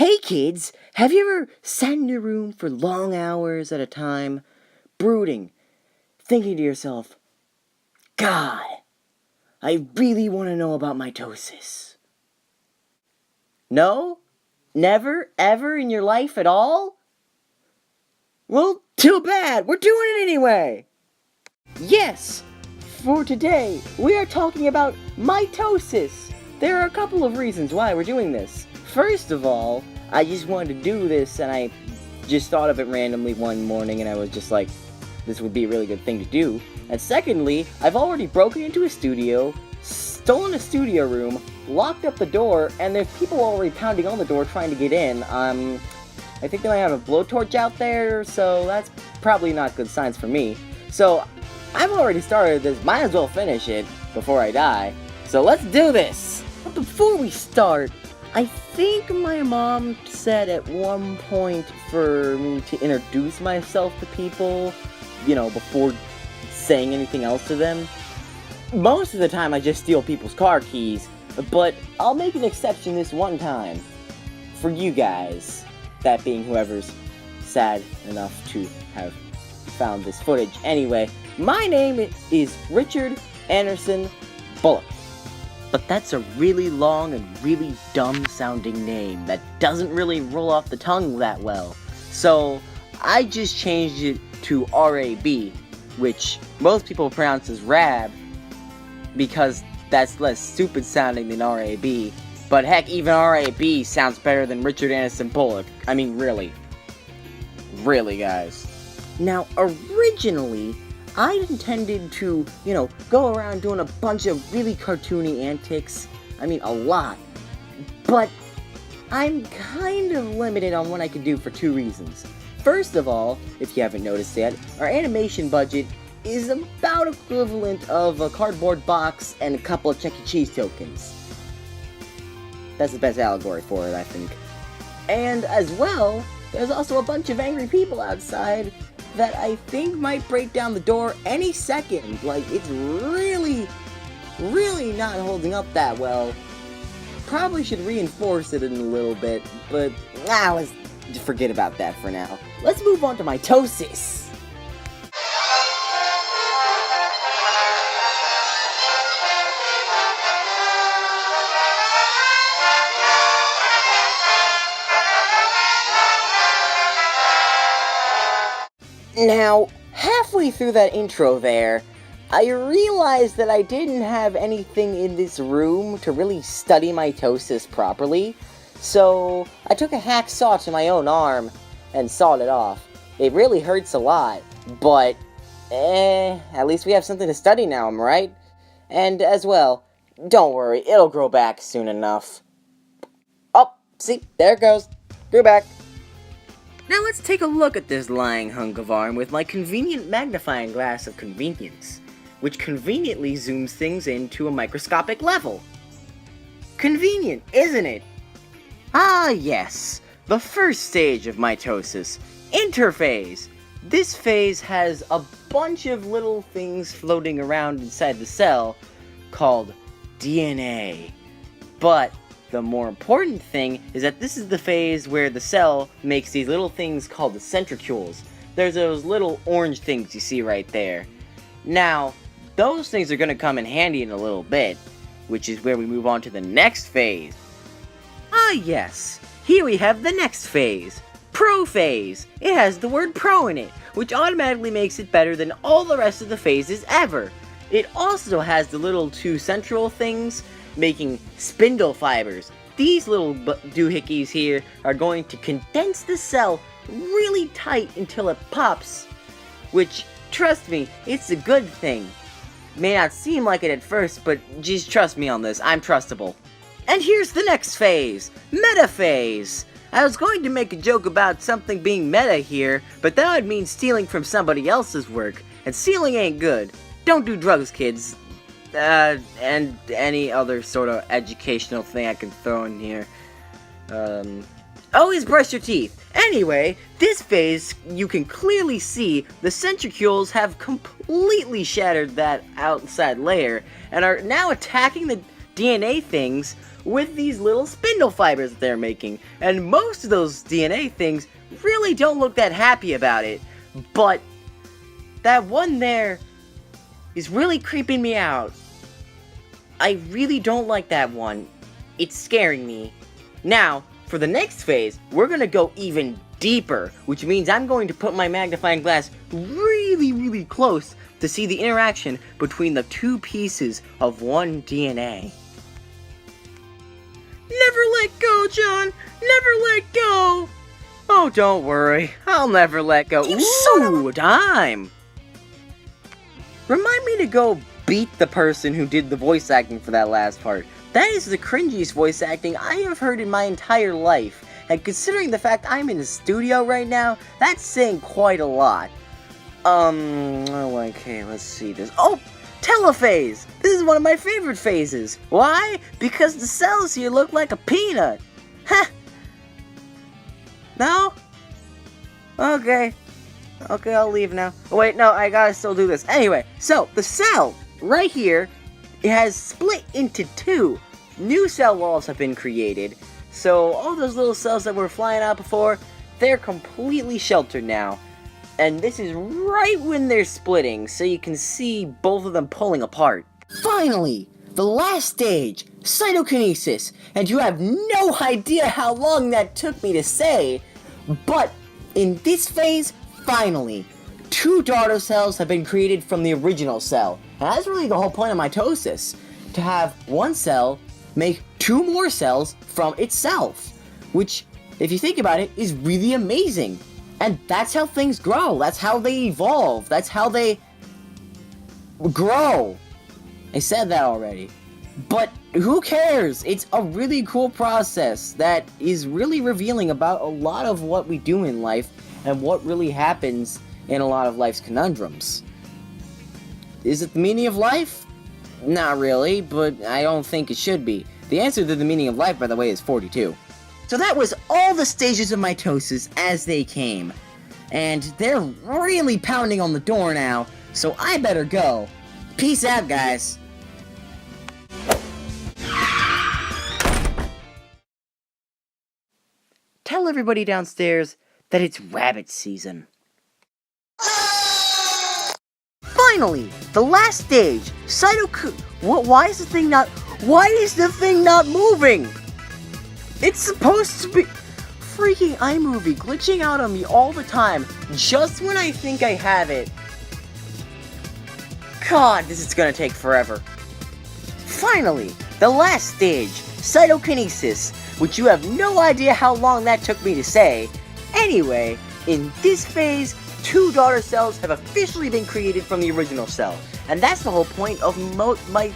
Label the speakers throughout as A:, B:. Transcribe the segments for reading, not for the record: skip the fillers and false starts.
A: Hey kids, have you ever sat in your room for long hours at a time, brooding, thinking to yourself, God, I really want to know about mitosis? No? Never, ever in your life at all? Well, too bad, we're doing it anyway! Yes, for today, we are talking about mitosis. There are a couple of reasons why we're doing this. First of all, I just wanted to do this, and I just thought of it randomly one morning, and I was just like, this would be a really good thing to do. And secondly, I've already broken into a studio, stolen a studio room, locked up the door, and there's people already pounding on the door trying to get in. I think they might have a blowtorch out there, so that's probably not good signs for me. So, I've already started this, might as well finish it before I die. So let's do this! But before we start, I think my mom said at one point for me to introduce myself to people, before saying anything else to them. Most of the time I just steal people's car keys, but I'll make an exception this one time. For you guys, that being whoever's sad enough to have found this footage. Anyway, my name is Richard Anderson Bullock. But that's a really long and really dumb sounding name that doesn't really roll off the tongue that well. So I just changed it to R-A-B, which most people pronounce as Rab, because that's less stupid sounding than R-A-B. But heck, even R-A-B sounds better than Richard Anderson Bullock. I mean, really. Really, guys. Now, originally, I intended to, go around doing a bunch of really cartoony antics. I mean, a lot. But I'm kind of limited on what I can do for two reasons. First of all, if you haven't noticed yet, our animation budget is about equivalent of a cardboard box and a couple of Chuck E. Cheese tokens. That's the best allegory for it, I think. And as well, there's also a bunch of angry people outside that I think might break down the door any second. Like, it's really not holding up that well. Probably should reinforce it in a little bit, but let's forget about that for now. Let's move on to mitosis. Now, halfway through that intro there, I realized that I didn't have anything in this room to really study mitosis properly, so I took a hacksaw to my own arm and sawed it off. It really hurts a lot, but, at least we have something to study now, am I right? And as well, don't worry, it'll grow back soon enough. Oh, see, there it goes. Grew back. Now let's take a look at this lying hunk of arm with my convenient magnifying glass of convenience, which conveniently zooms things into a microscopic level. Convenient, isn't it? Ah yes, the first stage of mitosis, interphase. This phase has a bunch of little things floating around inside the cell called DNA. But the more important thing is that this is the phase where the cell makes these little things called the centricules. There's those little orange things you see right there. Now, those things are going to come in handy in a little bit, which is where we move on to the next phase. Ah yes, here we have the next phase, Prophase. It has the word pro in it, which automatically makes it better than all the rest of the phases ever. It also has the little two central things, making spindle fibers. These little doohickeys here are going to condense the cell really tight until it pops, which, trust me, it's a good thing. May not seem like it at first, but just trust me on this, I'm trustable. And here's the next phase, Metaphase. I was going to make a joke about something being meta here, but that would mean stealing from somebody else's work, and stealing ain't good. Don't do drugs, kids. And any other sort of educational thing I can throw in here. Always brush your teeth. Anyway, this phase, you can clearly see the centricules have completely shattered that outside layer and are now attacking the DNA things with these little spindle fibers that they're making. And most of those DNA things really don't look that happy about it. But that one there is really creeping me out. I really don't like that one. It's scaring me. Now, for the next phase, we're gonna go even deeper, which means I'm going to put my magnifying glass really close to see the interaction between the two pieces of one DNA. Never let go, John! Never let go! Oh, don't worry. I'll never let go. Ooh, time! Remind me to go beat the person who did the voice acting for that last part. That is the cringiest voice acting I have heard in my entire life. And considering the fact I'm in the studio right now, that's saying quite a lot. Okay, let's see this. Oh! Telophase! This is one of my favorite phases. Why? Because the cells here look like a peanut. Heh! No? Okay. Okay, I'll leave now. Oh, wait, no, I gotta still do this. Anyway, so, the cell, right here, it has split into two. New cell walls have been created. So, all those little cells that were flying out before, they're completely sheltered now. And this is right when they're splitting, so you can see both of them pulling apart. Finally! The last stage, Cytokinesis. And you have no idea how long that took me to say. But, in this phase, finally, two daughter cells have been created from the original cell. And that's really the whole point of mitosis. To have one cell make two more cells from itself. Which, if you think about it, is really amazing. And that's how things grow. That's how they evolve. That's how they grow. I said that already. But who cares? It's a really cool process that is really revealing about a lot of what we do in life and what really happens in a lot of life's conundrums. Is it the meaning of life? Not really, but I don't think it should be. The answer to the meaning of life, by the way, is 42. So that was all the stages of mitosis as they came. And they're really pounding on the door now, so I better go. Peace out, guys. Tell everybody downstairs that it's rabbit season. Finally, the last stage, why is the thing not moving? It's supposed to be freaking iMovie glitching out on me all the time, just when I think I have it. God, this is gonna take forever. Finally, the last stage, Cytokinesis, which you have no idea how long that took me to say. Anyway, in this phase, two daughter cells have officially been created from the original cell. And that's the whole point of my...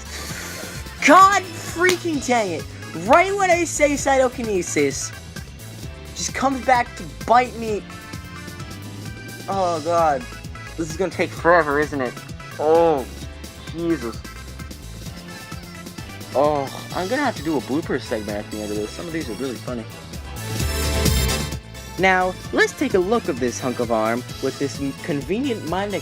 A: God freaking dang it. Right when I say Cytokinesis, just comes back to bite me. Oh god. This is gonna take forever, isn't it? Oh, Jesus. Oh, I'm gonna have to do a blooper segment at the end of this. Some of these are really funny. Now, let's take a look at this hunk of arm with this convenient mind